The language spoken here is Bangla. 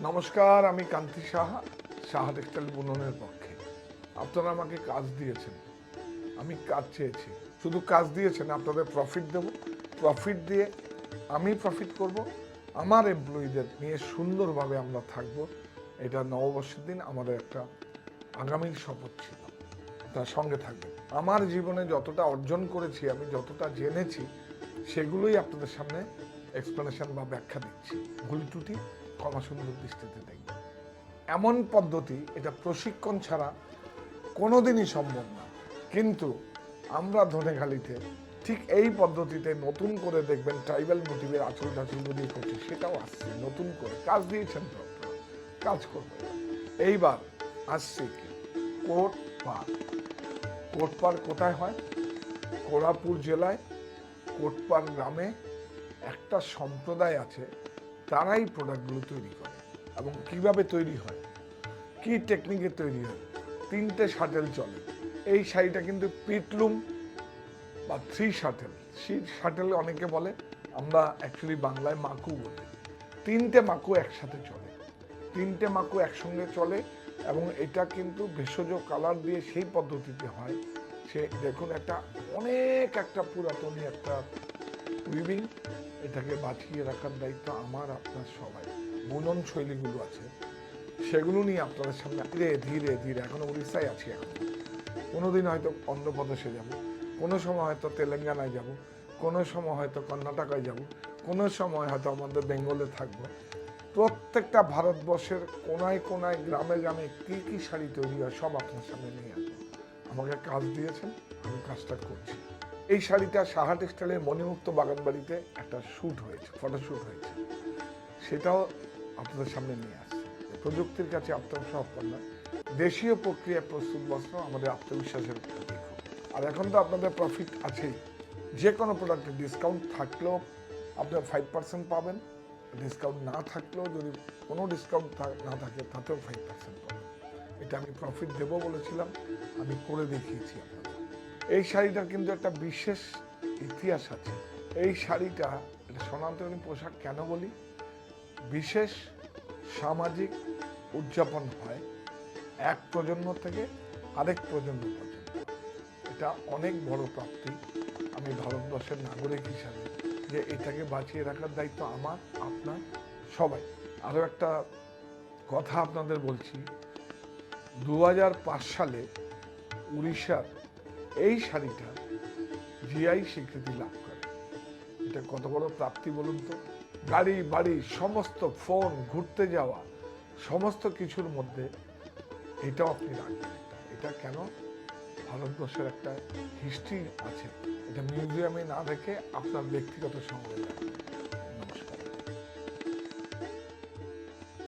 নমস্কার, আমি কান্তি সাহা, সাহা টেক্সটাইল বুননের পক্ষে। আপনারা আমাকে কাজ দিয়েছেন, আমি কাজ চেয়েছি। শুধু কাজ দিয়েছেন, আপনাদের প্রফিট দেব। প্রফিট দিয়ে আমি প্রফিট করব, আমার এমপ্লয়ীদের নিয়ে সুন্দরভাবে আমরা থাকব। এটা নববর্ষের দিন আমাদের একটা আগামীর শপথ ছিল। তার সঙ্গে থাকবেন। আমার জীবনে যতটা অর্জন করেছি, আমি যতটা জেনেছি, সেগুলোই আপনাদের সামনে এক্সপ্লেনেশন বা ব্যাখ্যা দিচ্ছি। ভুল ত্রুটি ক্ষমা সুন্দর দৃষ্টিতে দেখবেন। এমন পদ্ধতি, এটা প্রশিক্ষণ ছাড়া কোনোদিনই সম্ভব না। কিন্তু আমরা ধনেখালিতে ঠিক এই পদ্ধতিতে নতুন করে দেখবেন ট্রাইবাল মোটিভের আঁচল টাচল দিয়ে করছি, সেটাও আসছে নতুন করে। কাজ দিয়েছেন তো আপনারা, কাজ করবেন। এইবার আসছে কি, কোট পার। কোটপার কোথায় হয়? কোরাপুর জেলায় কোটপার গ্রামে একটা সম্প্রদায় আছে, তারাই প্রোডাক্টগুলো তৈরি করে। এবং কিভাবে তৈরি হয়, কি টেকনিকে তৈরি হয়, 3টে শাটেল চলে। এই শাড়িটা কিন্তু পিটলুম বা 3 শাটেল, শাটেল অনেকে বলে, আমরা অ্যাকচুয়ালি বাংলায় মাকু বলি। 3টে মাকু একসাথে চলে, 3টে মাকু একসঙ্গে চলে। এবং এটা কিন্তু ভেষজ কালার দিয়ে সেই পদ্ধতিতে হয়। সে দেখুন, একটা পুরাতনী একটা উইভিং, এটাকে বাঁচিয়ে রাখার দায়িত্ব আমার, আপনার সবাই। বুনন শৈলীগুলো আছে, সেগুলো নিয়ে আপনাদের সামনে ধীরে ধীরে ধীরে, এখন উড়িষ্যায় আছি, এখন কোনোদিন হয়তো অন্ধ্রপ্রদেশে যাব, কোনো সময় হয়তো তেলেঙ্গানায় যাব, কোনো সময় হয়তো কর্ণাটকায় যাব, কোনো সময় হয়তো আমাদের বেঙ্গলে থাকবো। প্রত্যেকটা ভারতবর্ষের কোনায় কোনায়, গ্রামে গ্রামে কী কী শাড়ি তৈরি হয় সব আপনার সামনে নিয়ে আসবো। আমাকে কাজ দিয়েছেন, আমি কাজটা করছি। এই শাড়িটা সাহা টেক্সটাইলের মণিমুক্ত বাগানবাড়িতে একটা শ্যুট হয়েছে, ফটোশ্যুট হয়েছে, সেটাও আপনাদের সামনে নিয়ে আসছে। প্রযুক্তির কাছে আত্মসমর্পণ, দেশীয় প্রক্রিয়ায় প্রস্তুত বস্ত্র আমাদের আত্মবিশ্বাসের প্রতীক। আর এখন তো আপনাদের প্রফিট আছেই। যে কোনো প্রোডাক্টে ডিসকাউন্ট থাকলেও আপনার 5% পাবেন, ডিসকাউন্ট না থাকলেও, যদি কোনো ডিসকাউন্ট না থাকে, তাতেও 5% পাবেন। এটা আমি প্রফিট দেবো বলেছিলাম, আমি করে দেখিয়েছি আপনাদের। এই শাড়িটার কিন্তু একটা বিশেষ ইতিহাস আছে। এই শাড়িটা, এটা সনাতনী পোশাক কেন বলি, বিশেষ সামাজিক উদযাপন হয় এক প্রজন্ম থেকে আরেক প্রজন্ম পর্যন্ত। এটা অনেক বড় প্রাপ্তি আমি ভারতবর্ষের নাগরিক হিসাবে, যে এটাকে বাঁচিয়ে রাখার দায়িত্ব আমার, আপনার, সবাই। আরও একটা কথা আপনাদের বলছি, 2005 সালে উড়িষ্যার এই শাড়িটা জিআই স্বীকৃতি লাভ করে। এটা কত বড় প্রাপ্তি বলুন তো। গাড়ি বাড়ি সমস্ত, ফোন, ঘুরতে যাওয়া, সমস্ত কিছুর মধ্যে এটাও আপনি রাখবেন। এটা কেন, ভারতবর্ষের একটা হিস্ট্রি আছে, এটা মিউজিয়ামে না রেখে আপনার ব্যক্তিগত সংগ্রহে রাখবেন।